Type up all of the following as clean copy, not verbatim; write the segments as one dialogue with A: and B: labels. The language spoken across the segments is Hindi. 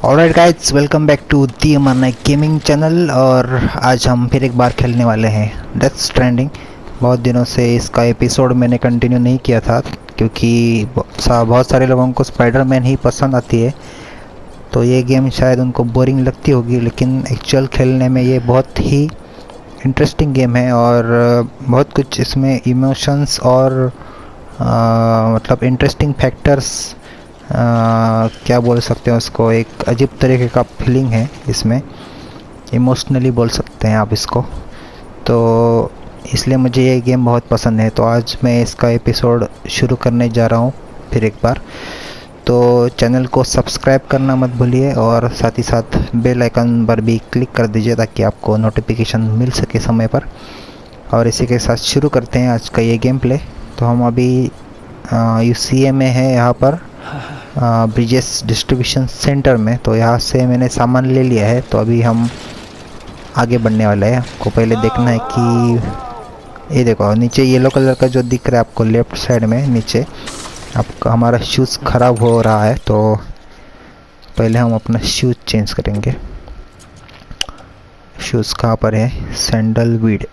A: Alright guys, welcome back to the Amarna gaming channel. और आज हम फिर एक बार खेलने वाले हैं डेथ स्ट्रैंडिंग। बहुत दिनों से इसका एपिसोड मैंने कंटिन्यू नहीं किया था क्योंकि बहुत सारे लोगों को स्पाइडरमैन ही पसंद आती है, तो ये गेम शायद उनको बोरिंग लगती होगी, लेकिन एक्चुअल खेलने में ये बहुत ही इंटरेस्टिंग गेम है और बहुत कुछ इसमें इमोशंस और मतलब इंटरेस्टिंग फैक्टर्स, क्या बोल सकते हैं उसको, एक अजीब तरीके का फीलिंग है इसमें, इमोशनली बोल सकते हैं आप इसको। तो इसलिए मुझे ये गेम बहुत पसंद है। तो आज मैं इसका एपिसोड शुरू करने जा रहा हूँ फिर एक बार। तो चैनल को सब्सक्राइब करना मत भूलिए और साथ ही साथ बेल आइकन पर भी क्लिक कर दीजिए ताकि आपको नोटिफिकेशन मिल सके समय पर। और इसी के साथ शुरू करते हैं आज का ये गेम प्ले। तो हम अभी यूसीए में है, यहाँ पर ब्रिजेस डिस्ट्रीब्यूशन सेंटर में। तो यहाँ से मैंने सामान ले लिया है, तो अभी हम आगे बढ़ने वाले हैं। आपको पहले देखना है कि ये देखो नीचे येलो कलर का जो दिख रहा है आपको लेफ्ट साइड में नीचे, आपका हमारा शूज़ ख़राब हो रहा है। तो पहले हम अपना शूज़ चेंज करेंगे। शूज़ कहाँ पर है? सैंडलवीड।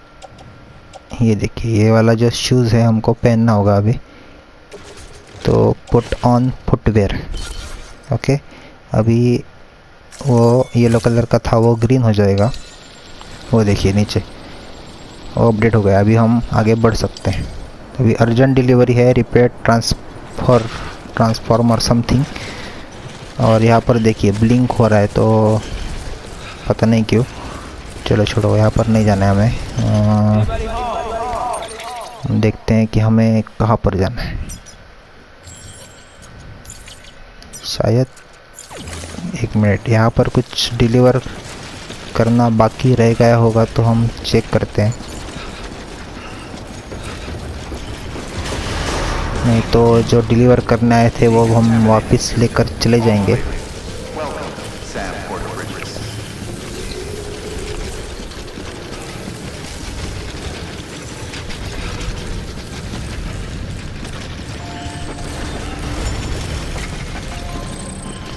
A: ये देखिए, ये वाला जो शूज़ है हमको पहनना होगा अभी। तो पुट ऑन फुटवेयर। ओके, अभी वो येलो कलर का था वो ग्रीन हो जाएगा। वो देखिए नीचे वो अपडेट हो गया। अभी हम आगे बढ़ सकते हैं। अभी अर्जेंट डिलीवरी है, रिपेयर ट्रांसफॉर्मर समथिंग। और यहाँ पर देखिए ब्लिंक हो रहा है, तो पता नहीं क्यों। चलो छोड़ो, यहाँ पर नहीं जाना है हमें। देखते हैं कि हमें कहाँ पर जाना है। शायद एक मिनट, यहाँ पर कुछ डिलीवर करना बाकी रह गया होगा, तो हम चेक करते हैं। नहीं तो जो डिलीवर करने आए थे वो हम वापस लेकर चले जाएंगे।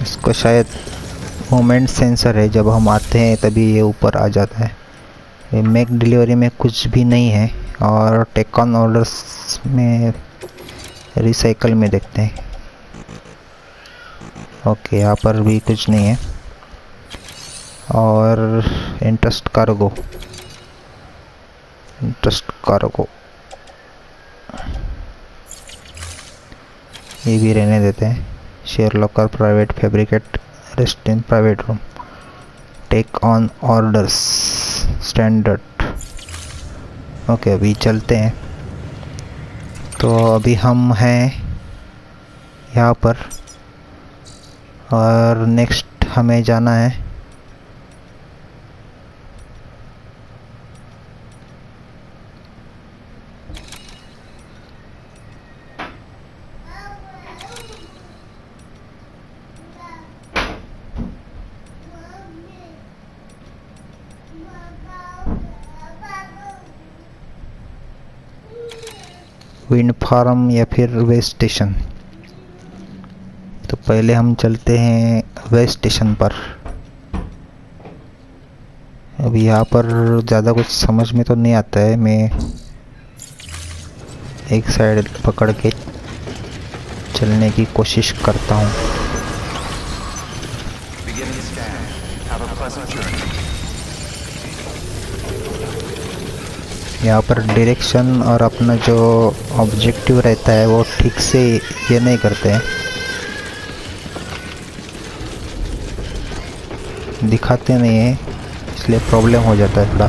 A: इसको शायद मोमेंट सेंसर है, जब हम आते हैं तभी ये ऊपर आ जाता है। ये मेक डिलीवरी में कुछ भी नहीं है, और टेक ऑन ऑर्डर्स में रिसाइकल में देखते हैं। ओके, यहाँ पर भी कुछ नहीं है। और इंटरेस्ट कार्गो ये भी रहने देते हैं। Share locker, private fabricate, rest in private room, take on orders, standard. Okay, अभी चलते हैं। तो अभी हम हैं यहाँ पर और नेक्स्ट हमें जाना है विंड फार्म या फिर वे स्टेशन। तो पहले हम चलते हैं वे स्टेशन पर। अभी यहाँ पर ज़्यादा कुछ समझ में तो नहीं आता है। मैं एक साइड पकड़ के चलने की कोशिश करता हूँ। यहाँ पर डायरेक्शन और अपना जो ऑब्जेक्टिव रहता है वो ठीक से ये नहीं करते हैं, दिखाते नहीं है, इसलिए प्रॉब्लम हो जाता है थोड़ा।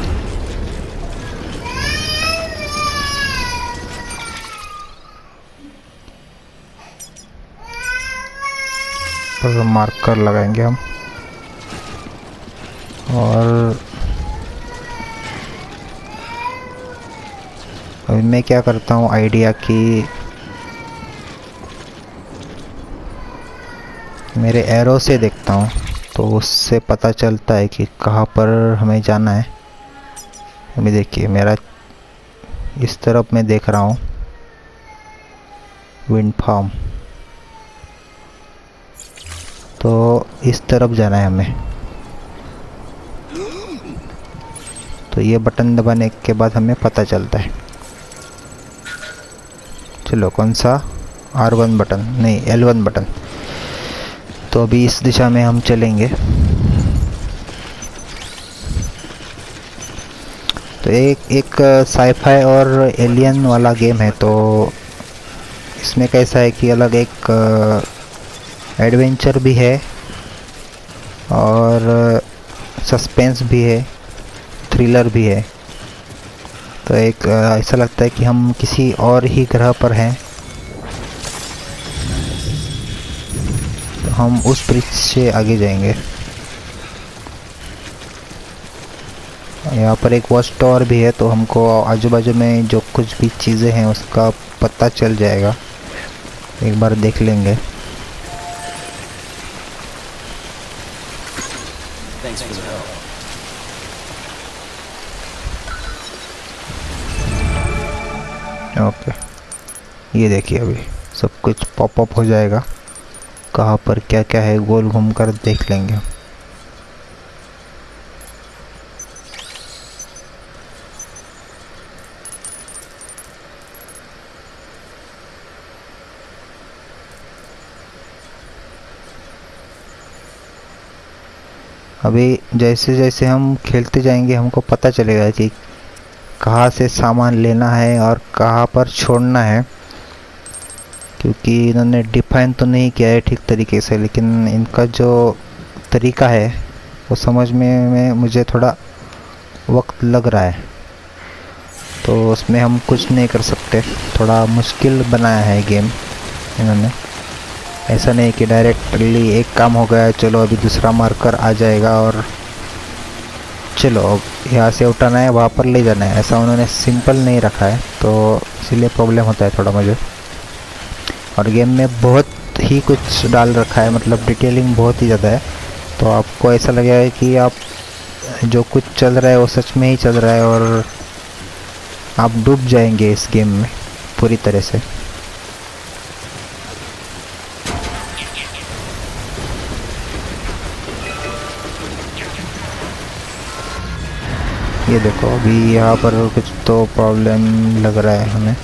A: पर मार्कर लगाएंगे हम। और अभी मैं क्या करता हूँ, आइडिया कि मेरे एरो से देखता हूँ, तो उससे पता चलता है कि कहाँ पर हमें जाना है। अभी देखिए मेरा इस तरफ मैं देख रहा हूँ विंड फार्म। तो इस तरफ जाना है हमें। तो ये बटन दबाने के बाद हमें पता चलता है। चलो कौन सा, R1 बटन नहीं, L1 बटन। तो अभी इस दिशा में हम चलेंगे। तो एक साईफाई और एलियन वाला गेम है। तो इसमें कैसा है कि अलग एक एडवेंचर भी है और सस्पेंस भी है, थ्रिलर भी है। तो एक ऐसा लगता है कि हम किसी और ही ग्रह पर हैं। तो हम उस ब्रिज से आगे जाएंगे। यहाँ पर एक वॉच टावर भी है, तो हमको आजू बाजू में जो कुछ भी चीज़ें हैं उसका पता चल जाएगा। एक बार देख लेंगे। ओके, ये देखिए अभी सब कुछ पॉप अप हो जाएगा। कहाँ पर क्या क्या है गोल घूम कर देख लेंगे। अभी जैसे जैसे हम खेलते जाएंगे हमको पता चलेगा कि कहाँ से सामान लेना है और कहाँ पर छोड़ना है, क्योंकि इन्होंने डिफाइन तो नहीं किया है ठीक तरीके से, लेकिन इनका जो तरीका है वो समझने में मुझे थोड़ा वक्त लग रहा है। तो उसमें हम कुछ नहीं कर सकते, थोड़ा मुश्किल बनाया है गेम इन्होंने। ऐसा नहीं कि डायरेक्टली एक काम हो गया चलो अभी दूसरा मार्कर आ जाएगा और चलो अब यहाँ से उठाना है वहाँ पर ले जाना है, ऐसा उन्होंने सिंपल नहीं रखा है। तो इसीलिए प्रॉब्लम होता है थोड़ा मुझे। और गेम में बहुत ही कुछ डाल रखा है, मतलब डिटेलिंग बहुत ही ज़्यादा है। तो आपको ऐसा लगेगा कि आप जो कुछ चल रहा है वो सच में ही चल रहा है और आप डूब जाएंगे इस गेम में पूरी तरह से। ये देखो अभी यहाँ पर कुछ तो प्रॉब्लम लग रहा है हमें।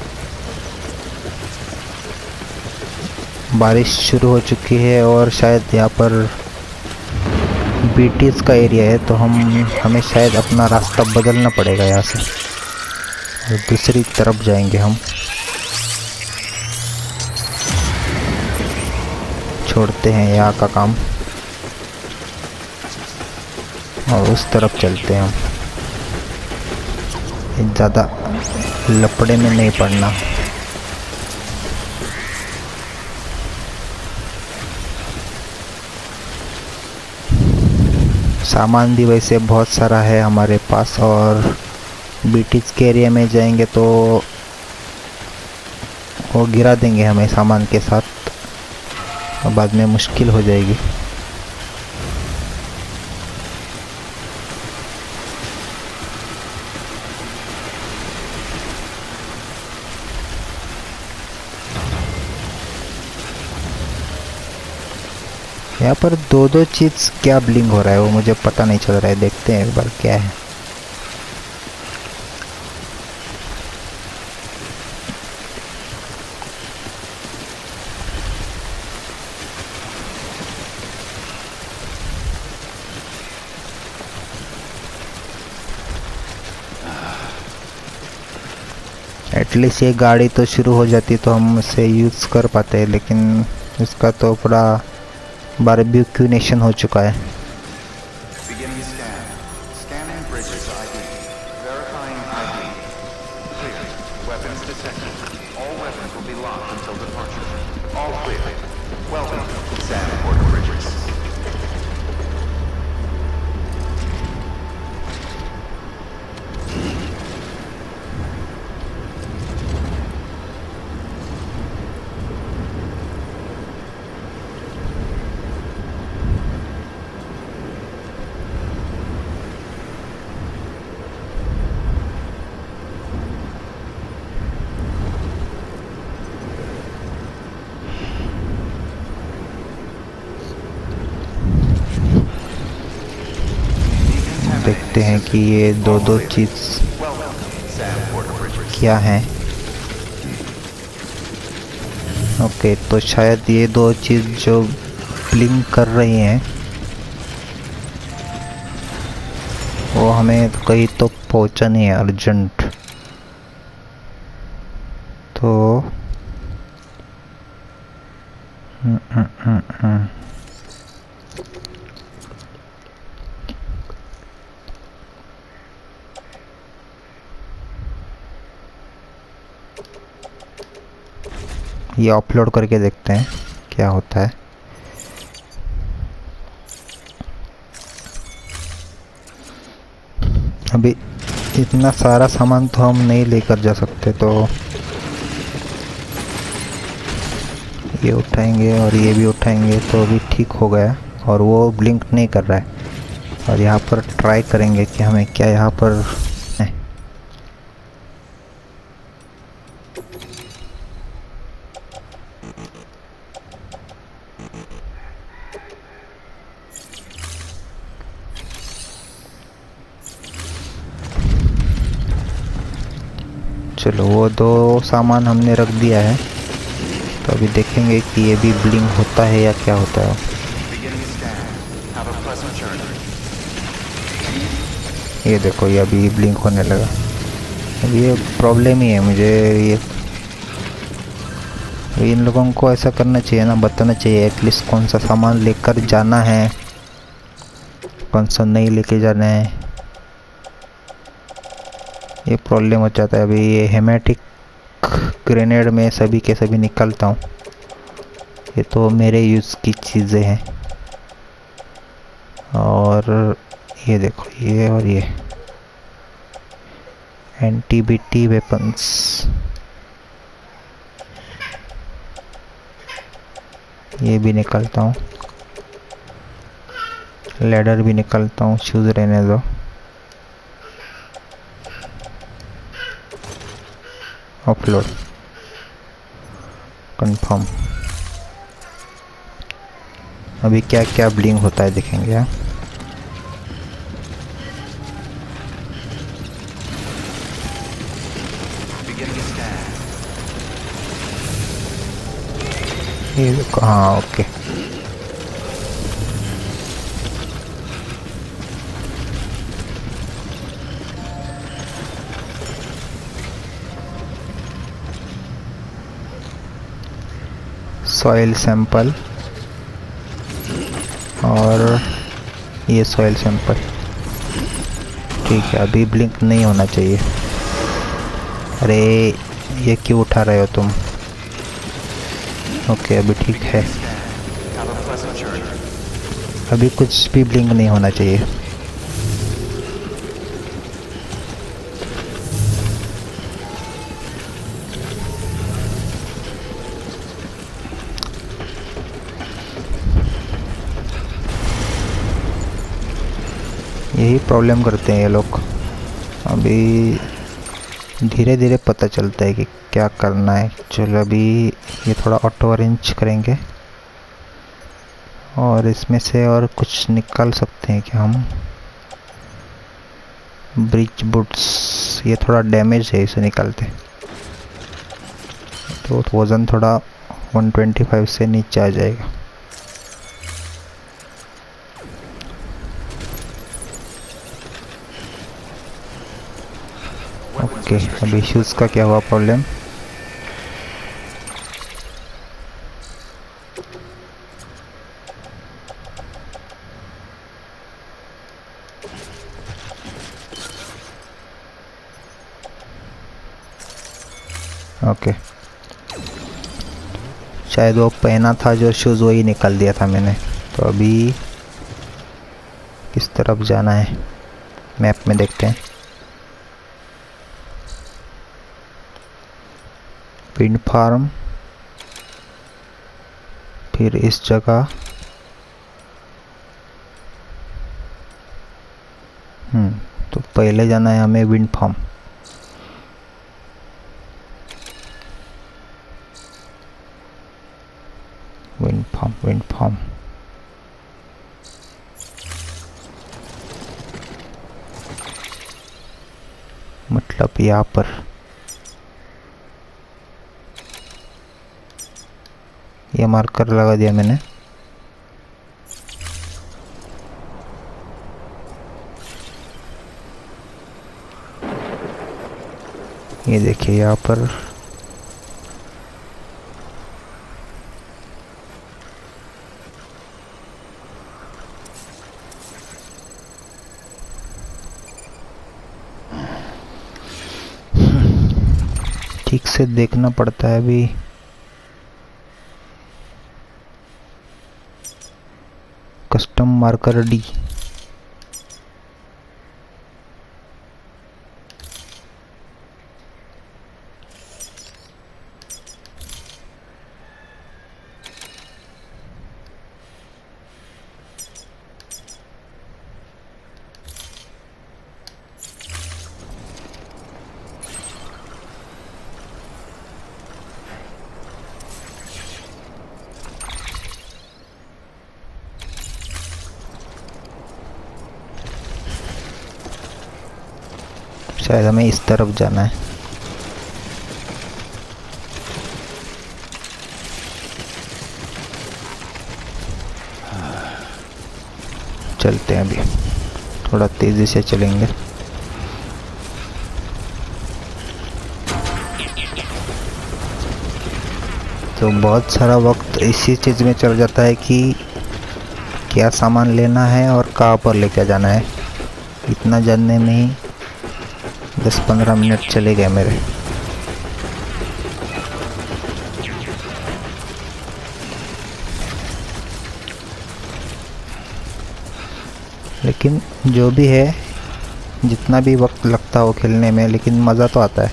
A: बारिश शुरू हो चुकी है और शायद यहाँ पर बीटीज का एरिया है, तो हमें शायद अपना रास्ता बदलना पड़ेगा यहाँ से और दूसरी तरफ जाएंगे हम। छोड़ते हैं यहाँ का काम और उस तरफ चलते हैं हम। ज़्यादा लपड़े में नहीं पड़ना। सामान भी वैसे बहुत सारा है हमारे पास और बीटीज के एरिया में जाएंगे तो वो गिरा देंगे हमें सामान के साथ और बाद में मुश्किल हो जाएगी। यहाँ पर दो दो चीज़ क्या ब्लिंक हो रहा है वो मुझे पता नहीं चल रहा है। देखते हैं एक बार क्या है। एटलीस्ट ये गाड़ी तो शुरू हो जाती तो हम इसे यूज़ कर पाते हैं, लेकिन इसका तो पूरा बारबेक्यू नेशन हो चुका है। देखते हैं कि ये दो दो चीज़ क्या हैं। ओके, तो शायद ये दो चीज़ जो ब्लिंक कर रही हैं वो हमें कहीं तो पहुंचनी है अर्जेंट। तो ये अपलोड करके देखते हैं क्या होता है। अभी इतना सारा सामान तो हम नहीं लेकर जा सकते, तो ये उठाएंगे और ये भी उठाएंगे तो अभी ठीक हो गया। और वो ब्लिंक नहीं कर रहा है। और यहाँ पर ट्राई करेंगे कि हमें क्या यहाँ पर है। चलो, वो दो सामान हमने रख दिया है, तो अभी देखेंगे कि ये भी ब्लिंक होता है या क्या होता है। ये देखो, ये अभी ब्लिंक होने लगा। अब ये प्रॉब्लम ही है मुझे। ये इन लोगों को ऐसा करना चाहिए ना, बताना चाहिए एटलीस्ट कौन सा सामान लेकर जाना है, कौन सा नहीं लेके जाना है। ये प्रॉब्लम हो जाता है। अभी ये हेमेटिक ग्रेनेड में सभी के सभी निकलता हूँ। ये तो मेरे यूज़ की चीज़ें हैं। और ये देखो, ये और ये एंटी-बीटी वेपन्स। ये भी निकलता हूँ, लैडर भी निकलता हूँ, शूज़ रहने दो। Upload confirm. अभी क्या क्या ब्लिंक होता है देखेंगे। हाँ, ये देखो। हाँ, ओके। सॉइल सैंपल और ये सॉइल सैंपल। ठीक है, अभी ब्लिंक नहीं होना चाहिए। अरे, ये क्यों उठा रहे हो तुम? ओके, अभी ठीक है। अभी कुछ भी ब्लिंक नहीं होना चाहिए। यही प्रॉब्लम करते हैं ये लोग। अभी धीरे धीरे पता चलता है कि क्या करना है। चलो, अभी ये थोड़ा ऑटो अरेंज करेंगे और इसमें से और कुछ निकाल सकते हैं क्या हम? ब्रिज बुट्स, ये थोड़ा डैमेज है, इसे निकालते। तो वज़न थोड़ा 125 से नीचे आ जाएगा। ओके, अभी शूज़ का क्या हुआ प्रॉब्लम? ओके, शायद वो पहना था जो शूज़, वही निकाल दिया था मैंने। तो अभी किस तरफ जाना है मैप में देखते हैं। विंड फार्म, फिर इस जगह। तो पहले जाना है हमें विंड फार्म। Wind farm. मतलब यहाँ पर ये मार्कर लगा दिया मैंने। ये देखिए यहाँ पर ठीक से देखना पड़ता है अभी। Custom marker D. शायद हमें इस तरफ जाना है। चलते हैं, अभी थोड़ा तेजी से चलेंगे। तो बहुत सारा वक्त इसी चीज़ में चल जाता है कि क्या सामान लेना है और कहाँ पर लेकर जाना है। इतना जानने में ही 10-15 मिनट चले गए मेरे। लेकिन जो भी है, जितना भी वक्त लगता हो खेलने में, लेकिन मज़ा तो आता है।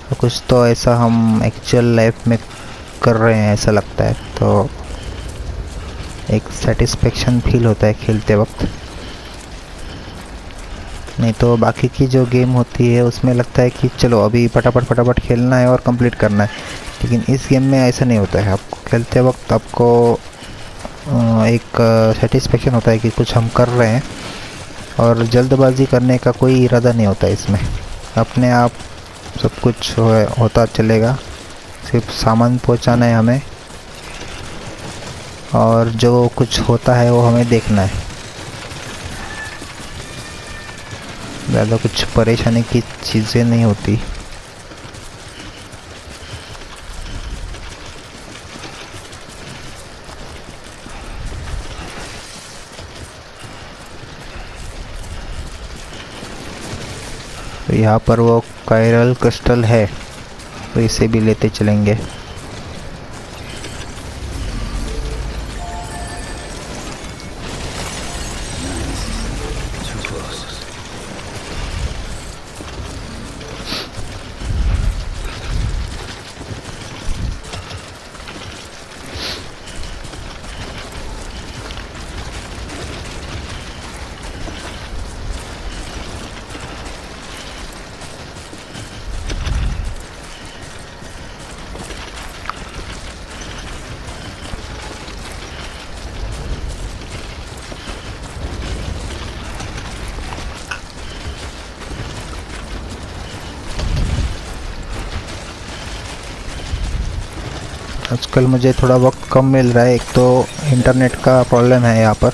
A: तो कुछ तो ऐसा हम एक्चुअल लाइफ में कर रहे हैं ऐसा लगता है, तो एक सेटिस्फेक्शन फील होता है खेलते वक्त। नहीं तो बाकी की जो गेम होती है उसमें लगता है कि चलो अभी फटाफट फटाफट खेलना है और कंप्लीट करना है। लेकिन इस गेम में ऐसा नहीं होता है। आपको खेलते वक्त आपको एक सेटिस्फेक्शन होता है कि कुछ हम कर रहे हैं, और जल्दबाजी करने का कोई इरादा नहीं होता इसमें। अपने आप सब कुछ होता चलेगा, सिर्फ सामान पहुंचाना है हमें, और जो कुछ होता है वो हमें देखना है। ज़्यादा कुछ परेशानी की चीज़ें नहीं होती। तो यहाँ पर वो कायरल क्रिस्टल है, तो इसे भी लेते चलेंगे। आजकल मुझे थोड़ा वक्त कम मिल रहा है। एक तो इंटरनेट का प्रॉब्लम है यहाँ पर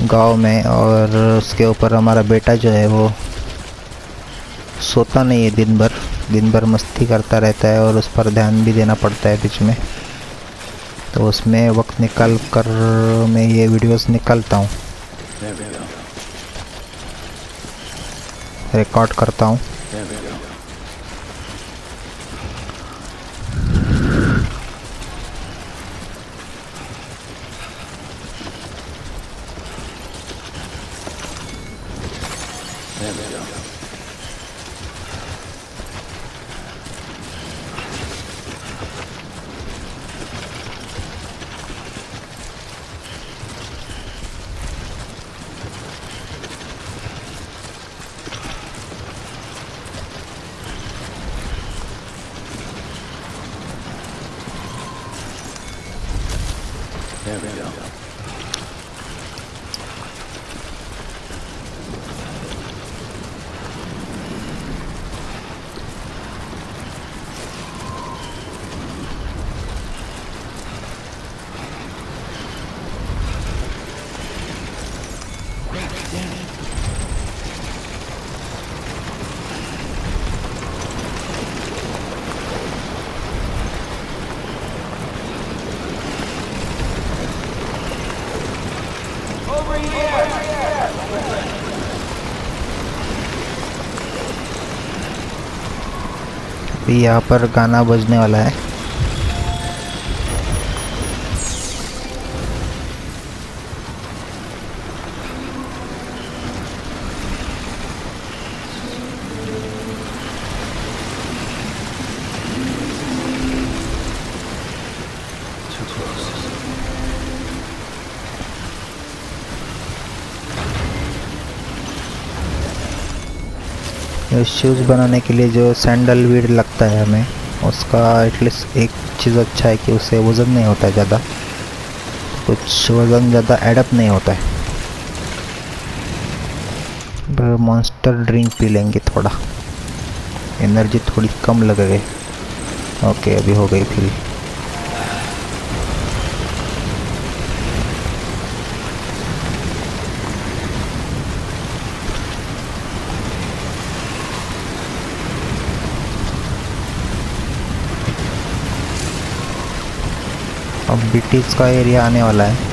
A: गांव में, और उसके ऊपर हमारा बेटा जो है वो सोता नहीं है दिन भर मस्ती करता रहता है, और उस पर ध्यान भी देना पड़ता है बीच में। तो उसमें वक्त निकाल कर मैं ये वीडियोस निकालता हूँ, रिकॉर्ड करता हूँ। अभी यहाँ पर गाना बजने वाला है। शूज़ बनाने के लिए जो सैंडलवुड लगता है हमें, उसका एटलीस्ट एक चीज़ अच्छा है कि उससे वज़न नहीं होता है ज़्यादा, कुछ वज़न ज़्यादा एडअप नहीं होता है। मॉन्स्टर ड्रिंक पी लेंगे, थोड़ा एनर्जी थोड़ी कम लग गई। ओके, अभी हो गई फिल। अब ब्रिटिश का एरिया आने वाला है।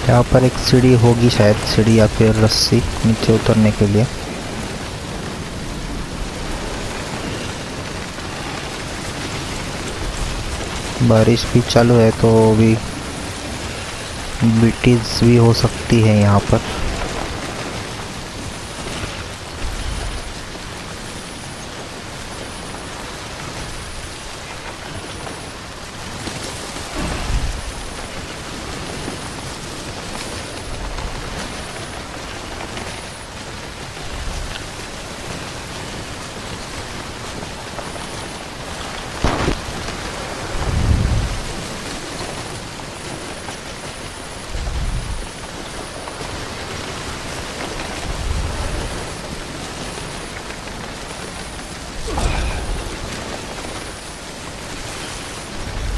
A: यहाँ पर एक सीढ़ी होगी शायद, सीढ़ी या फिर रस्सी नीचे उतरने के लिए। बारिश भी चालू है तो भी ब्रिटिश भी हो सकती है यहाँ पर।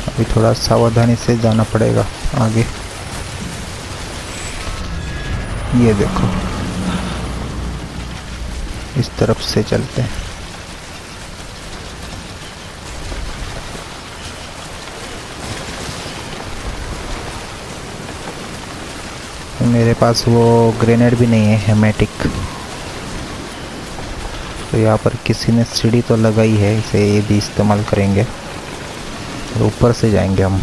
A: अभी थोड़ा सावधानी से जाना पड़ेगा आगे। ये देखो, इस तरफ से चलते हैं। मेरे पास वो ग्रेनेड भी नहीं है हेमेटिक, तो यहाँ पर किसी ने सीढ़ी तो लगाई है, इसे ये भी इस्तेमाल करेंगे। ऊपर से जाएंगे हम।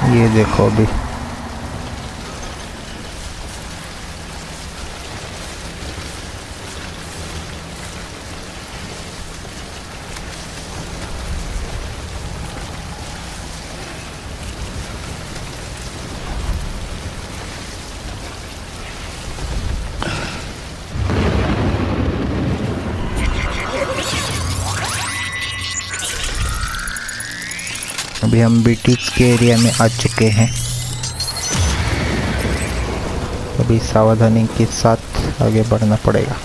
A: ये देखो अभी हम ब्रिटिश के एरिया में आ चुके हैं। अभी सावधानी के साथ आगे बढ़ना पड़ेगा।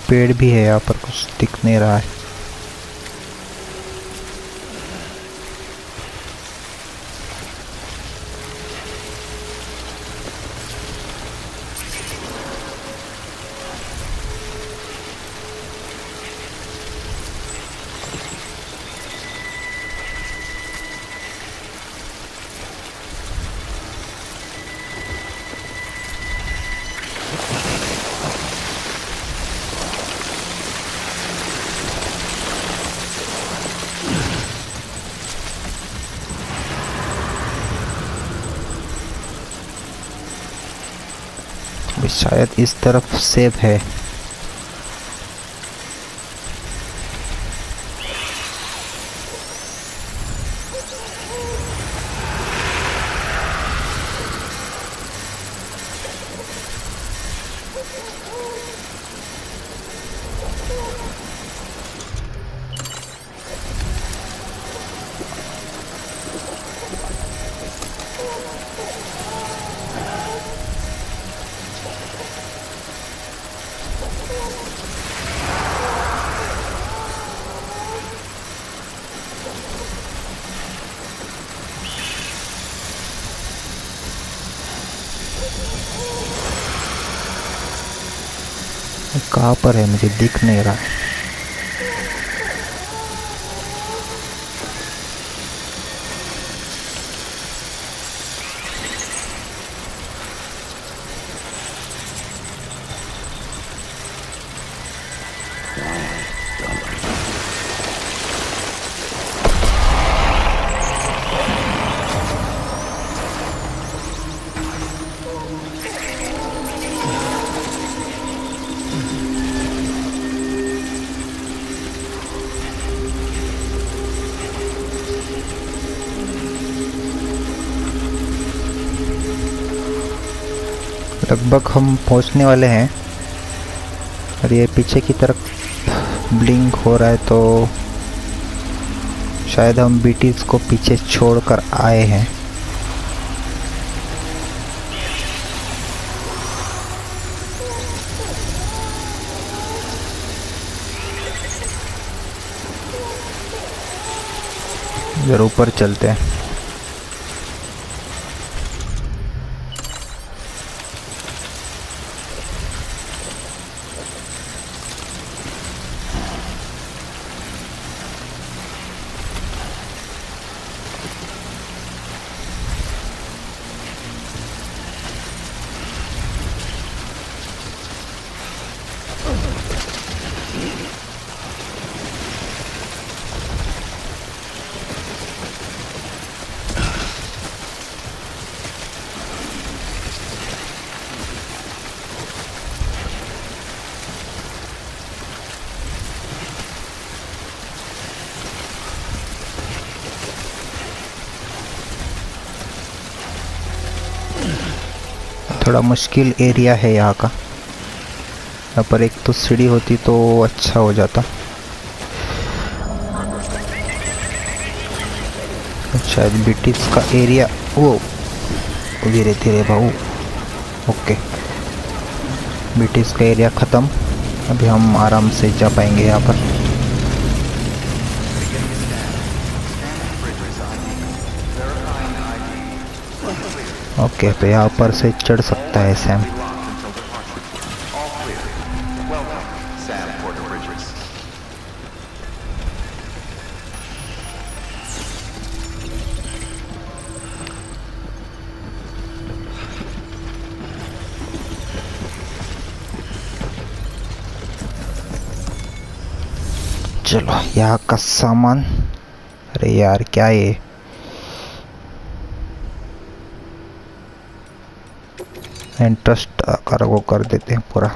A: पेड़ भी है यहाँ पर, कुछ दिख नहीं रहा है। शायद इस तरफ सेब है। कहाँ पर है, मुझे दिख नहीं रहा है। लगभग हम पहुंचने वाले हैं और ये पीछे की तरफ ब्लिंक हो रहा है, तो शायद हम बीटीज को पीछे छोड़कर आए हैं। इधर ऊपर चलते हैं। थोड़ा मुश्किल एरिया है यहाँ का। यहाँ पर एक तो सीढ़ी होती तो अच्छा हो जाता। शायद बीटीज का एरिया वो धीरे धीरे भाऊ। ओके, बीटीज का एरिया ख़त्म। अभी हम आराम से जा पाएंगे यहाँ पर। ओके, तो यहाँ पर से चढ़ सकता है सैम। चलो, यहाँ का सामान। अरे यार, क्या ये इंटरेस्ट कार्गो कर देते हैं पूरा।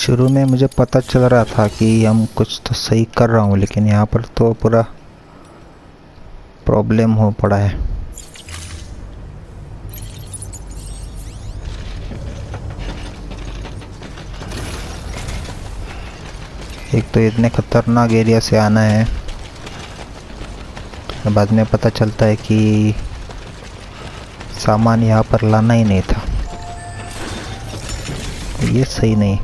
A: शुरू में मुझे पता चल रहा था कि हम कुछ तो सही कर रहा हूँ, लेकिन यहाँ पर तो पूरा प्रॉब्लम हो पड़ा है। एक तो इतने खतरनाक एरिया से आना है, बाद में पता चलता है कि सामान यहाँ पर लाना ही नहीं था। ये सही नहीं।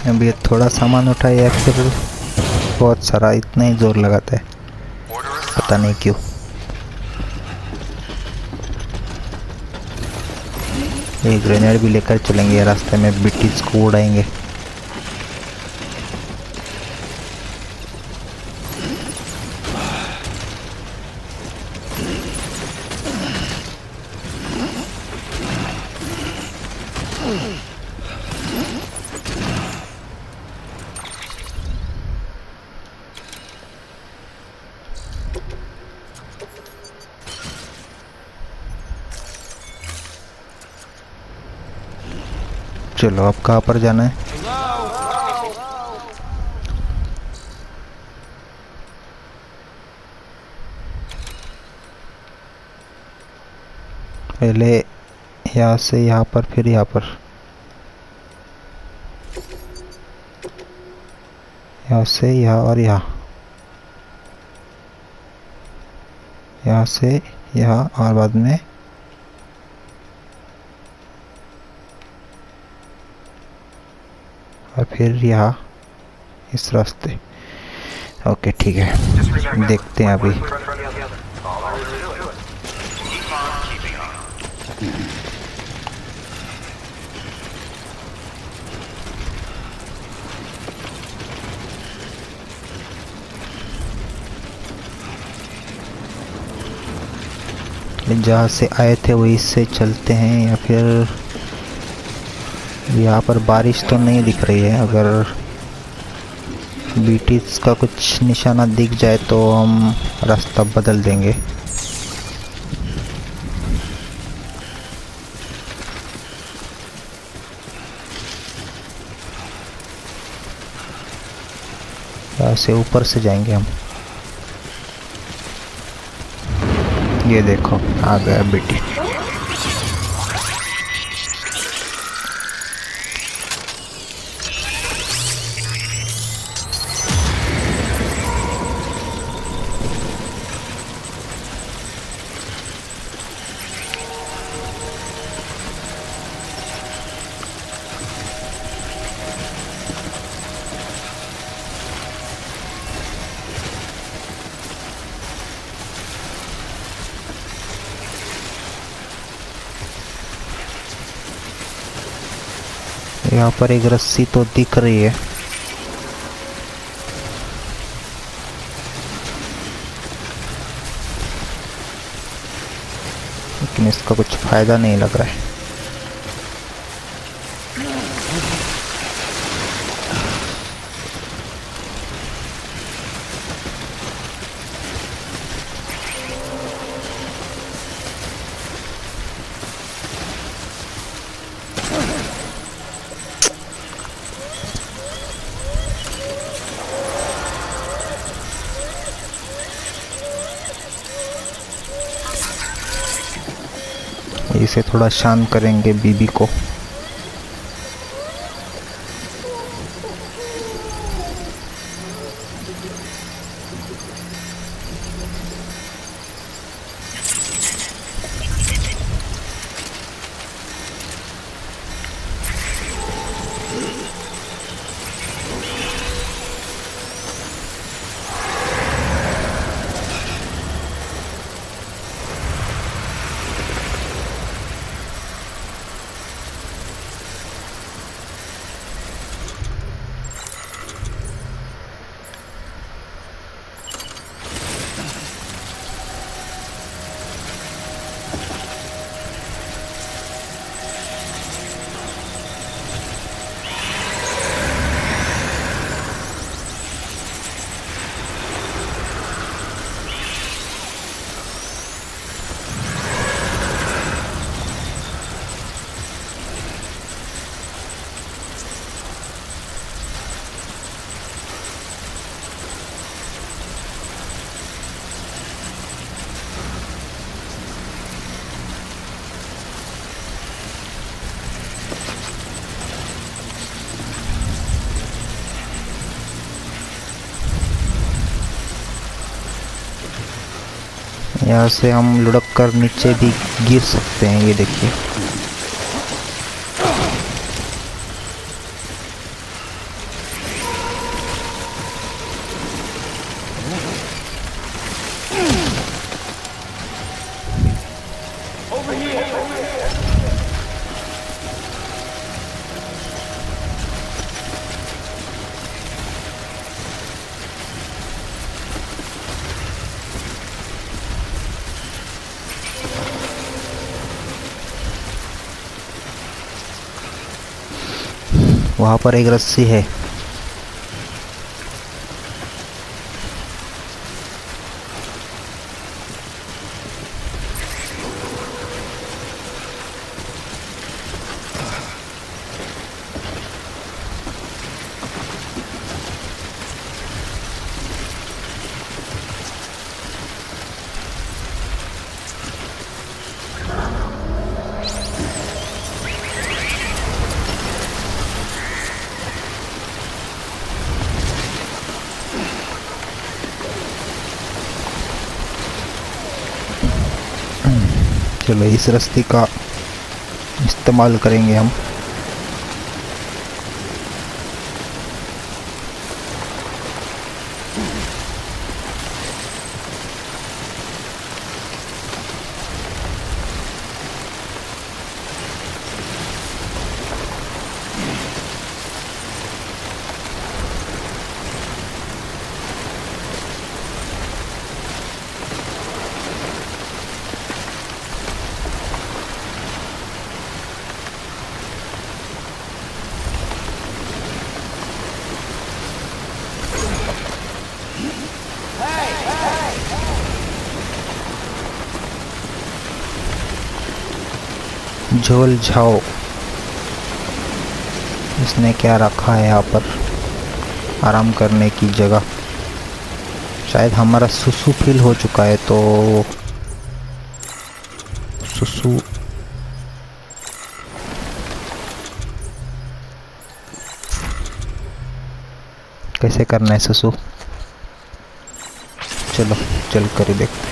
A: अभी थोड़ा सामान उठाया फिर बहुत सारा, इतना ही जोर लगाता है, पता नहीं क्यों। ये ग्रेनेड भी लेकर चलेंगे, रास्ते में ब्रिटिश को उड़ाएंगे। चलो अब कहाँ पर जाना है? पहले यहाँ से यहाँ पर, फिर यहाँ पर, यहाँ से यहाँ और यहाँ, यहाँ से यहाँ और बाद में और फिर यहाँ इस रास्ते। ओके ठीक है, देखते हैं अभी। जहाँ से आए थे वहीं से चलते हैं, या फिर यहाँ पर बारिश तो नहीं दिख रही है। अगर बीटीज का कुछ निशाना दिख जाए तो हम रास्ता बदल देंगे। यहाँ से ऊपर से जाएंगे हम। ये देखो आ गया बीटी। यहाँ पर एक रस्सी तो दिख रही है। लेकिन इसका कुछ फायदा नहीं लग रहा है। इसे थोड़ा शांत करेंगे बीबी को। यहाँ से हम लुढ़क कर नीचे भी गिर सकते हैं, ये देखिए। वहाँ पर एक रस्सी है। चलो इस रस्ते का इस्तेमाल करेंगे हम। झोल झाओ, इसने क्या रखा है यहाँ पर आराम करने की जगह। शायद हमारा सुसु फिल हो चुका है, तो सुसु कैसे करना है सुसु। चलो चल कर ही देखते हैं।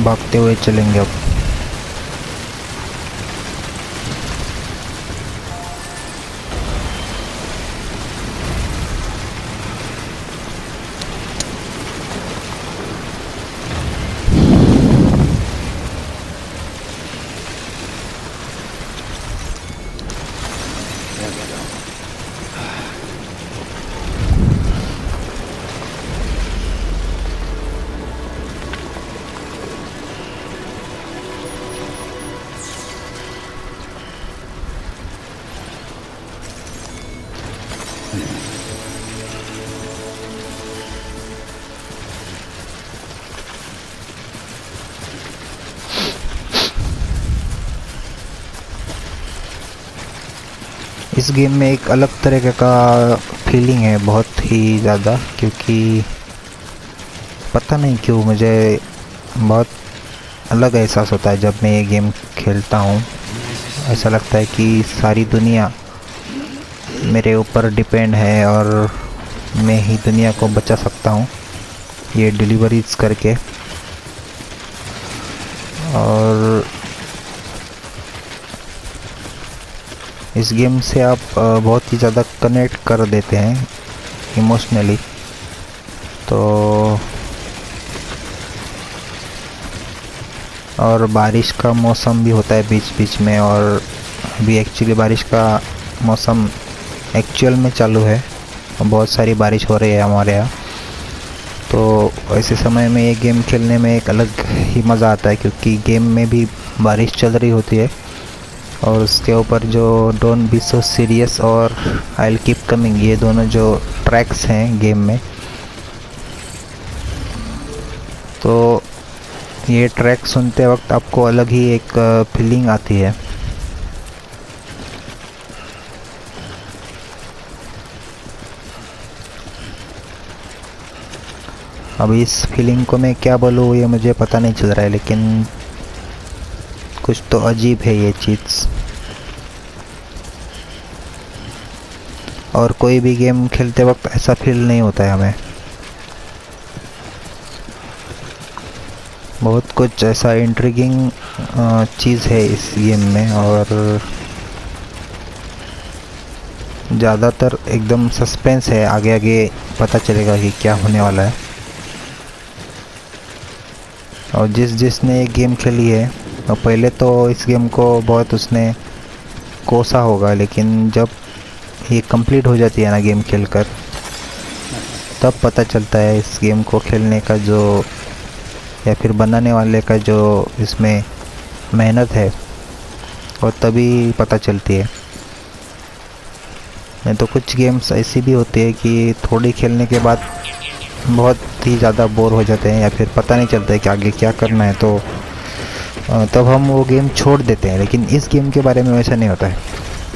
A: भागते हुए चलेंगे अब। इस गेम में एक अलग तरह का फीलिंग है बहुत ही ज़्यादा, क्योंकि पता नहीं क्यों मुझे बहुत अलग एहसास होता है जब मैं ये गेम खेलता हूँ। ऐसा लगता है कि सारी दुनिया मेरे ऊपर डिपेंड है और मैं ही दुनिया को बचा सकता हूँ ये डिलीवरीज करके। और इस गेम से आप बहुत ही ज़्यादा कनेक्ट कर देते हैं इमोशनली। तो और बारिश का मौसम भी होता है बीच बीच में, और अभी एक्चुअली बारिश का मौसम एक्चुअल में चालू है और बहुत सारी बारिश हो रही है हमारे यहाँ। तो ऐसे समय में ये गेम खेलने में एक अलग ही मज़ा आता है, क्योंकि गेम में भी बारिश चल रही होती है और उसके ऊपर जो डोंट बी सो सीरियस और आई विल कीप कमिंग, ये दोनों जो ट्रैक्स हैं गेम में, तो ये ट्रैक सुनते वक्त आपको अलग ही एक फीलिंग आती है। अब इस फीलिंग को मैं क्या बोलूँ ये मुझे पता नहीं चल रहा है, लेकिन कुछ तो अजीब है ये चीज़। और कोई भी गेम खेलते वक्त ऐसा फील नहीं होता है हमें। बहुत कुछ ऐसा इंट्रिगिंग चीज़ है इस गेम में, और ज़्यादातर एकदम सस्पेंस है, आगे आगे पता चलेगा कि क्या होने वाला है। और जिसने ये गेम खेली है और पहले तो इस गेम को बहुत उसने कोसा होगा, लेकिन जब ये कंप्लीट हो जाती है ना गेम खेलकर, तब पता चलता है इस गेम को खेलने का जो, या फिर बनाने वाले का जो इसमें मेहनत है, और तभी पता चलती है। नहीं तो कुछ गेम्स ऐसी भी होती है कि थोड़ी खेलने के बाद बहुत ही ज़्यादा बोर हो जाते हैं, या फिर पता नहीं चलता है कि आगे क्या करना है, तो तब हम वो गेम छोड़ देते हैं। लेकिन इस गेम के बारे में वैसा नहीं होता है।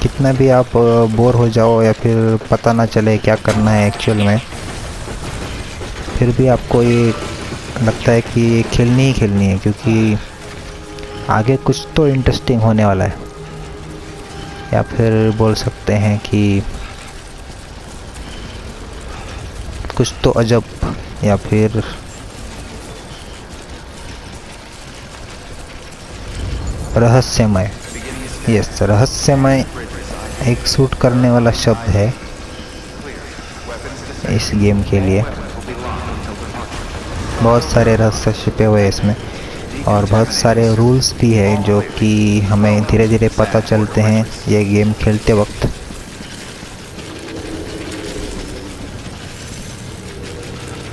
A: कितना भी आप बोर हो जाओ या फिर पता ना चले क्या करना है एक्चुअल में, फिर भी आपको ये लगता है कि ये खेलनी ही खेलनी है, क्योंकि आगे कुछ तो इंटरेस्टिंग होने वाला है, या फिर बोल सकते हैं कि कुछ तो अजब, या फिर रहस्यमय। यस, रहस्यमय एक सूट करने वाला शब्द है इस गेम के लिए। बहुत सारे रहस्य छिपे हुए हैं इसमें, और बहुत सारे रूल्स भी हैं जो कि हमें धीरे धीरे पता चलते हैं ये गेम खेलते वक्त।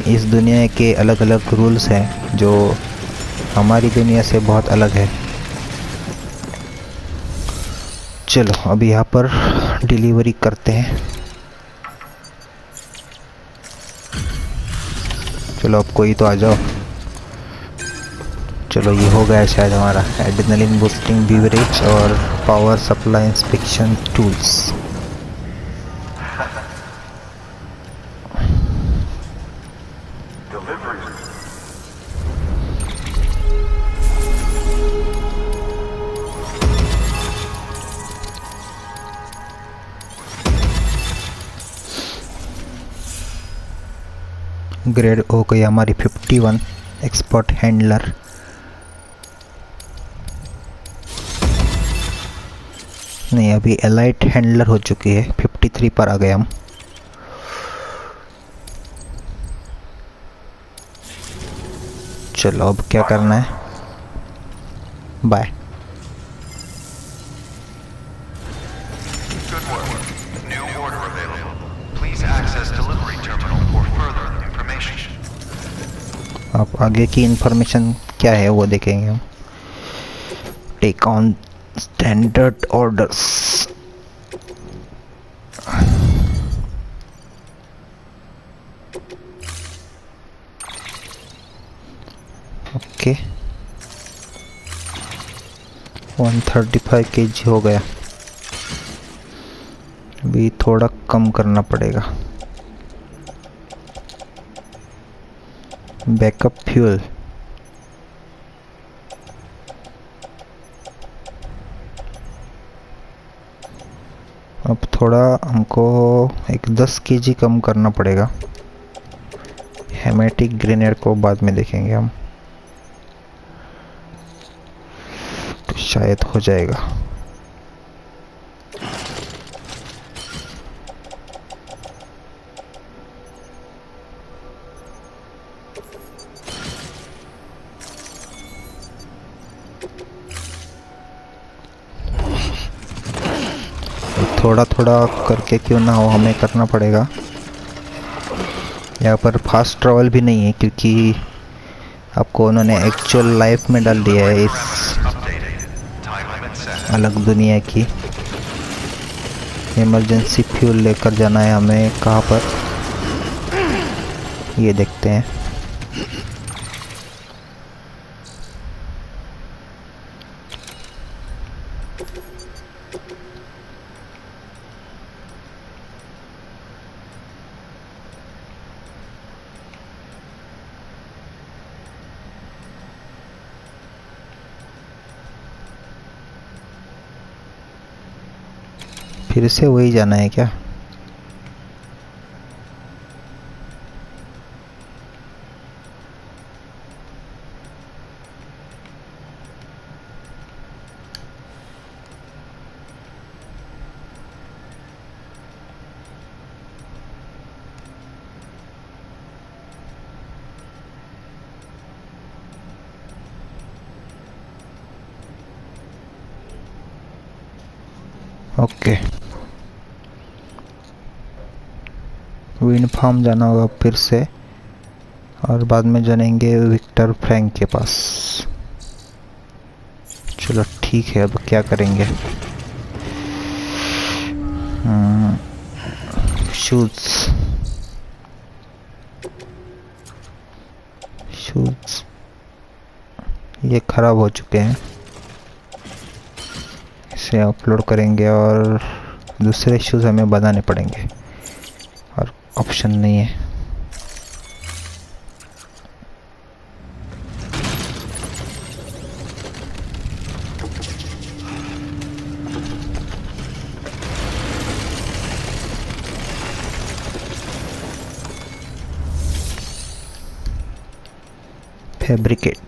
A: इस दुनिया के अलग अलग रूल्स हैं जो हमारी दुनिया से बहुत अलग है। चलो अभी यहाँ पर डिलीवरी करते हैं। चलो अब कोई तो आ जाओ। चलो ये हो गया शायद हमारा एड्रेनलिन बूस्टिंग बीवरेज और power supply inspection tools. Grade हो गई हमारी 51 एक्सपर्ट हैंडलर। नहीं, अभी एलाइट हैंडलर हो चुकी है, 53 पर आ गए हम। चलो अब क्या करना है, bye.
B: Good work. New order available. Please access delivery terminal for further information.
A: अब आगे की इंफॉर्मेशन क्या है वो देखेंगे हम। Take on standard orders. Okay, 135 kg हो गया, अभी थोड़ा कम करना पड़ेगा। बैकअप फ्यूल, अब थोड़ा हमको एक 10 kg कम करना पड़ेगा। हेमेटिक ग्रेनेड को बाद में देखेंगे हम, तो शायद हो जाएगा। थोड़ा थोड़ा करके क्यों ना हो, हमें करना पड़ेगा। यहाँ पर फास्ट ट्रैवल भी नहीं है क्योंकि आपको उन्होंने एक्चुअल लाइफ में डाल दिया है इस अलग दुनिया की। इमरजेंसी फ्यूल लेकर जाना है हमें, कहाँ पर ये देखते हैं। फिर से वही जाना है क्या? ओके, विंड फार्म जाना होगा फिर से, और बाद में जानेंगे विक्टर फ्रैंक के पास। चलो ठीक है, अब क्या करेंगे। शूज़ ये खराब हो चुके हैं, इसे अपलोड करेंगे और दूसरे शूज़ हमें बनाने पड़ेंगे और ऑप्शन नहीं है। फैब्रिकेट,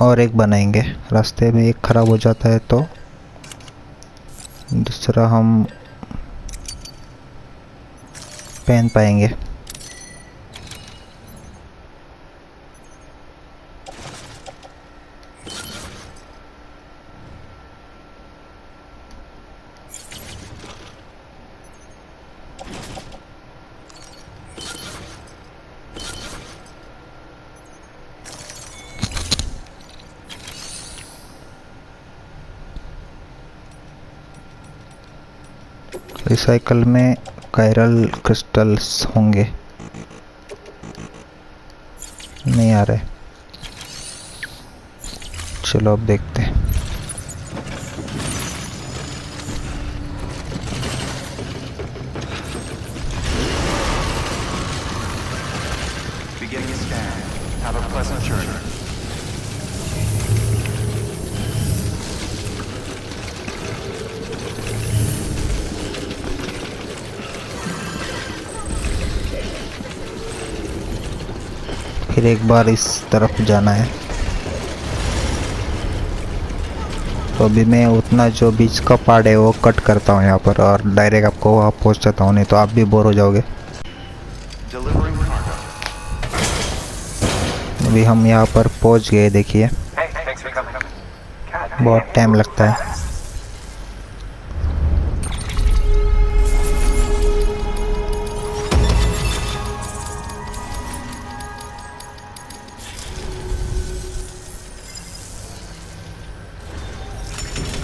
A: और एक बनाएंगे। रास्ते में एक ख़राब हो जाता है तो दूसरा हम पहन पाएंगे। रिसाइकल में कायरल क्रिस्टल्स होंगे, नहीं आ रहे। चलो अब देखते हैं।
B: pleasant journey.
A: फिर एक बार इस तरफ जाना है। तो अभी मैं उतना जो बीच का पार्ट है वो कट करता हूँ यहाँ पर और डायरेक्ट आपको वहाँ पहुँच जाता हूँ, नहीं तो आप भी बोर हो जाओगे।
B: Delivering cargo.
A: अभी हम यहाँ पर पहुँच गए, देखिए
B: Hey, thanks for coming.
A: बहुत टाइम लगता है।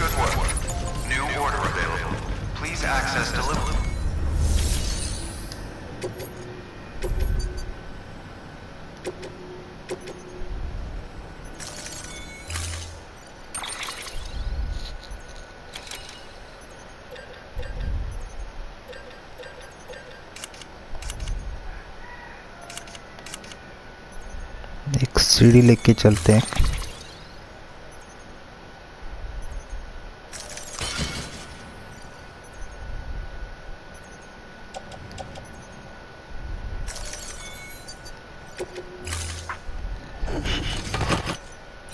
B: Good work. New order available. Please access delivery.
A: एक सीढ़ी लेके चलते हैं।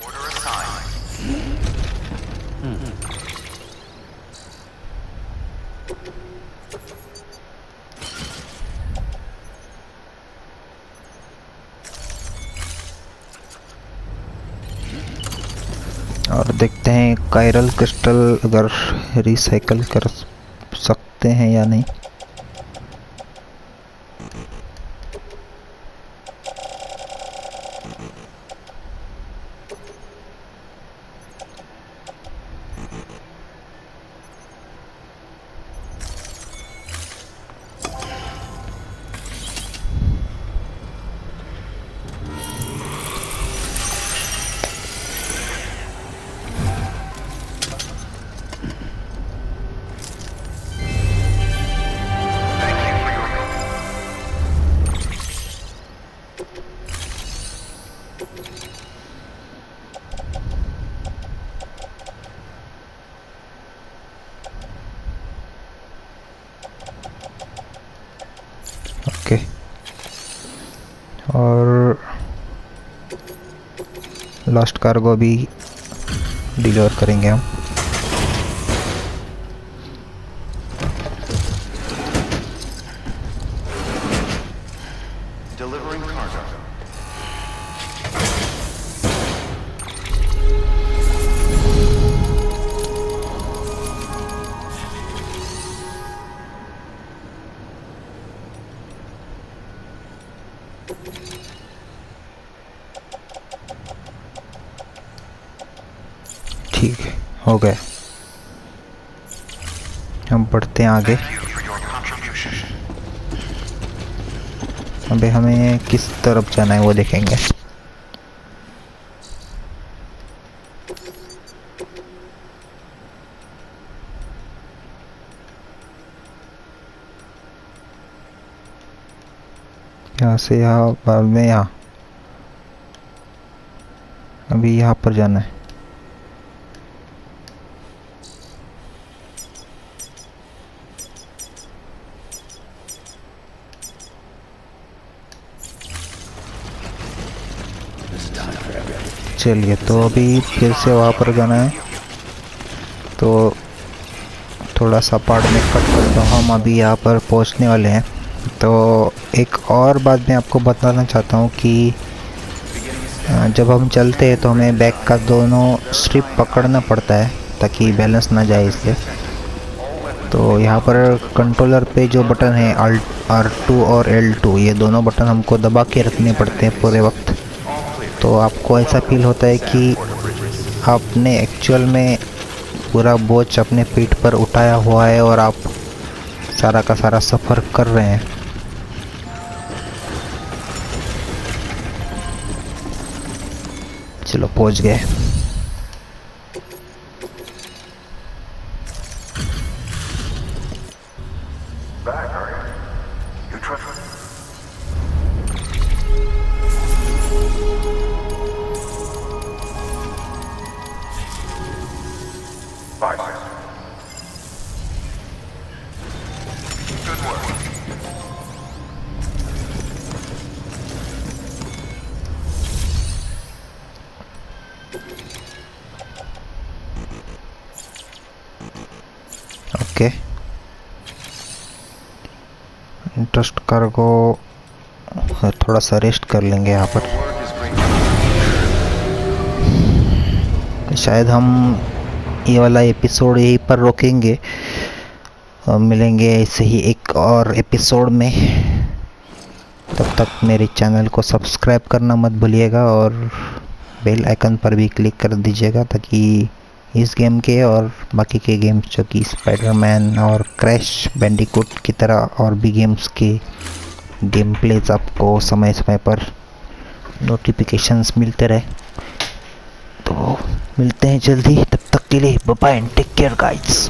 B: Order assigned.
A: और देखते हैं कायरल क्रिस्टल अगर रिसाइकल कर सकते हैं या नहीं।
B: Thank you for your
A: okay, और लास्ट कार्गो भी डिलीवर करेंगे हम।
B: delivering cargo.
A: ठीक है, हो गए। हम बढ़ते हैं आगे।
B: Thank you for your contribution.
A: अबे हमें किस तरफ जाना है वो देखेंगे। यहाँ से यहाँ, बाद में यहाँ, अभी यहाँ पर जाना है। चलिए, तो अभी फिर से वहाँ पर जाना है। तो थोड़ा सा पार्ट में कट करता हूँ। हम अभी यहाँ पर पहुँचने वाले हैं। तो एक और बात मैं आपको बताना चाहता हूँ कि जब हम चलते हैं तो हमें बैक का दोनों स्ट्रिप पकड़ना पड़ता है ताकि बैलेंस ना जाए, इसलिए। तो यहाँ पर कंट्रोलर पे जो बटन है R2 और L2, ये दोनों बटन हमको दबा के रखने पड़ते हैं पूरे वक्त। तो आपको ऐसा फील होता है कि आपने एक्चुअल में पूरा बोझ अपने पीठ पर उठाया हुआ है और आप सारा का सारा सफ़र कर रहे हैं। चलो, पहुंच गए।
B: Back, are you? You trust me?
A: Okay, interest cargo थोड़ा सा रेस्ट कर लेंगे यहाँ पर।
B: Work is great.
A: शायद हम ये वाला एपिसोड यहीं पर रोकेंगे और मिलेंगे ऐसे ही एक और एपिसोड में। तब तक मेरे चैनल को सब्सक्राइब करना मत भूलिएगा और बेल आइकन पर भी क्लिक कर दीजिएगा ताकि इस गेम के और बाकी के गेम्स जो कि स्पाइडरमैन और क्रैश बैंडिकूट की तरह और भी गेम्स के गेम प्लेज आपको समय समय पर नोटिफिकेशंस मिलते रहे। तो मिलते हैं जल्दी, तब तक के लिए bye bye and take care guys.